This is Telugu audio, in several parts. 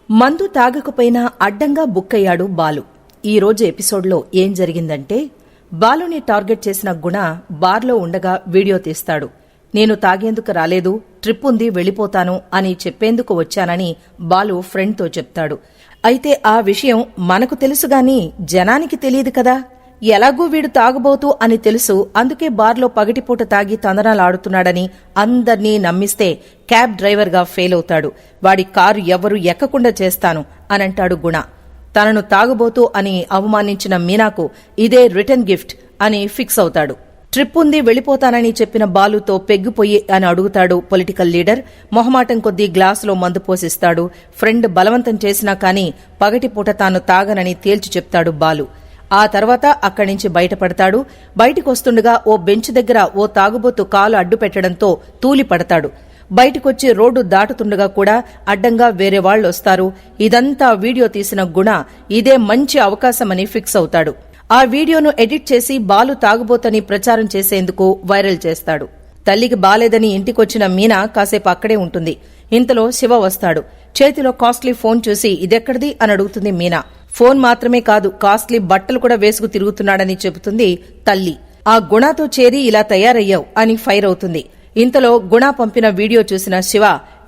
మందు తాగకపోయినా అడ్డంగా బుక్కయ్యాడు బాలు. ఈ రోజు ఎపిసోడ్లో ఏం జరిగిందంటే, బాలుని టార్గెట్ చేసిన గుణ బార్లో ఉండగా వీడియో తీస్తాడు. నేను తాగేందుకు రాలేదు, ట్రిప్ ఉంది, వెళ్లిపోతాను అని చెప్పేందుకు వచ్చానని బాలు ఫ్రెండ్తో చెప్తాడు. అయితే ఆ విషయం మనకు తెలుసుగాని జనానికి తెలియదు కదా. ఎలాగూ వీడు తాగుబోతూ అని తెలుసు, అందుకే బార్లో పగటిపూట తాగి తందనాలాడుతున్నాడని అందర్నీ నమ్మిస్తే క్యాబ్ డ్రైవర్గా ఫెయిల్ అవుతాడు. వాడి కారు ఎవరు ఎక్కకుండా చేస్తాను అనంటాడు గుణ. తనను తాగుబోతూ అని అవమానించిన మీనాకు ఇదే రిటర్న్ గిఫ్ట్ అని ఫిక్స్ అవుతాడు. ట్రిప్ ఉంది, వెళ్లిపోతానని చెప్పిన బాలుతో పెగ్గిపోయి అని అడుగుతాడు పొలిటికల్ లీడర్. మొహమాటం కొద్దీ గ్లాసులో మందు పోసిస్తాడు. ఫ్రెండ్ బలవంతం చేసినా కానీ పగటిపూట తాను తాగనని తేల్చి చెప్తాడు బాలు. ఆ తర్వాత అక్కడి నుంచి బయటపడతాడు. బయటికొస్తుండగా ఓ బెంచ్ దగ్గర ఓ తాగుబోతు కాలు అడ్డు పెట్టడంతో తూలి పడతాడు. బయటికొచ్చి రోడ్డు దాటుతుండగా కూడా అడ్డంగా వేరే వాళ్లొస్తారు. ఇదంతా వీడియో తీసిన గుణ ఇదే మంచి అవకాశమని ఫిక్స్ అవుతాడు. ఆ వీడియోను ఎడిట్ చేసి బాలు తాగుబోతని ప్రచారం చేసేందుకు వైరల్ చేస్తాడు. తల్లికి బాలేదని ఇంటికొచ్చిన మీనా కాసేపు అక్కడే ఉంటుంది. ఇంతలో శివ వస్తాడు. చేతిలో కాస్ట్లీ ఫోన్ చూసి ఇదెక్కడిది అని అడుగుతుంది మీనా. ఫోన్ మాత్రమే కాదు, కాస్ట్లీ బట్టలు కూడా వేసుకు తిరుగుతున్నాడని చెబుతుంది తల్లి. ఆ గుణతో చేరి ఇలా తయారయ్యావు అని ఫైర్ అవుతుంది. ఇంతలో గుణ పంపిన వీడియో చూసిన శివ,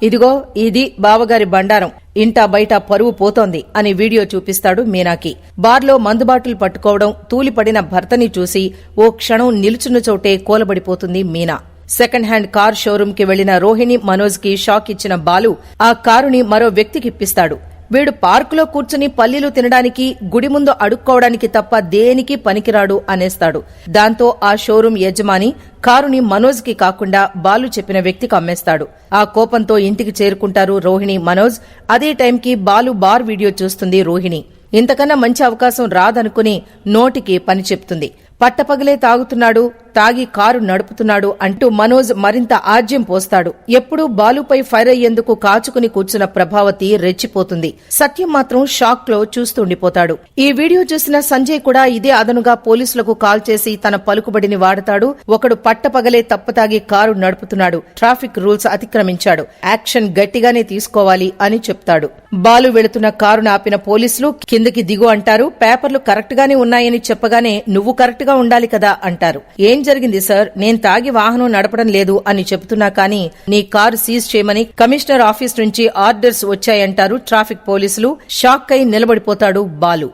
ఇదిగో ఇది బావగారి బండారం, ఇంటా బయట పరువు పోతోంది అని వీడియో చూపిస్తాడు మీనాకి. బార్లో మందుబాటులు పట్టుకోవడం, తూలిపడిన భర్తని చూసి ఓ క్షణం నిలుచున్న చోటే కూలబడిపోతుంది Meena. Second hand car showroom కి వెళ్లిన రోహిణి, మనోజ్ కి షాక్ ఇచ్చిన బాలు ఆ కారుని మరో వ్యక్తికిప్పిస్తాడు. వీడు పార్కులో కూర్చుని పల్లీలు తినడానికి, గుడి ముందు అడుక్కోవడానికి తప్ప దేనికి పనికిరాడు అనేస్తాడు. దాంతో ఆ షోరూం యజమాని కారుని మనోజ్ కి కాకుండా బాలు చెప్పిన వ్యక్తికి అమ్మేస్తాడు. ఆ కోపంతో ఇంటికి చేరుకుంటారు రోహిణి, మనోజ్. అదే టైంకి బాలు బార్ వీడియో చూస్తుంది రోహిణి. ఇంతకన్నా మంచి అవకాశం రాదనుకుని నోటికి పని చెప్తుంది. పట్టపగలే తాగుతున్నాడు, తాగి కారు నడుపుతున్నాడు అంటూ మనోజ్ మరింత ఆజ్యం పోస్తాడు. ఎప్పుడూ బాలుపై ఫైర్ అయ్యేందుకు కాచుకుని కూర్చున్న ప్రభావతి రెచ్చిపోతుంది. సత్యం మాత్రం షాక్ లో చూస్తుండిపోతాడు. ఈ వీడియో చూసిన సంజయ్ కూడా ఇదే అదనుగా పోలీసులకు కాల్ చేసి తన పలుకుబడిని వాడతాడు. ఒకడు పట్టపగలే తప్పతాగి కారు నడుపుతున్నాడు, ట్రాఫిక్ రూల్స్ అతిక్రమించాడు, యాక్షన్ గట్టిగానే తీసుకోవాలి అని చెప్తాడు. బాలు వెళుతున్న కారును ఆపిన పోలీసులు కిందకి దిగు అంటారు. పేపర్లు కరెక్ట్ గానే ఉన్నాయని చెప్పగానే నువ్వు కరెక్ట్ గా ఉండాలి కదా అంటారు. ఏం జరిగింది సార్, నేను తాగి వాహనం నడపడం లేదు అని చెబుతున్నా కానీ నీ కారు సీజ్ చేయమని కమిషనర్ ఆఫీస్ నుంచి ఆర్డర్స్ వచ్చాయంటారు ట్రాఫిక్ పోలీసులు. షాక్ అయి నిలబడిపోతాడు బాలు.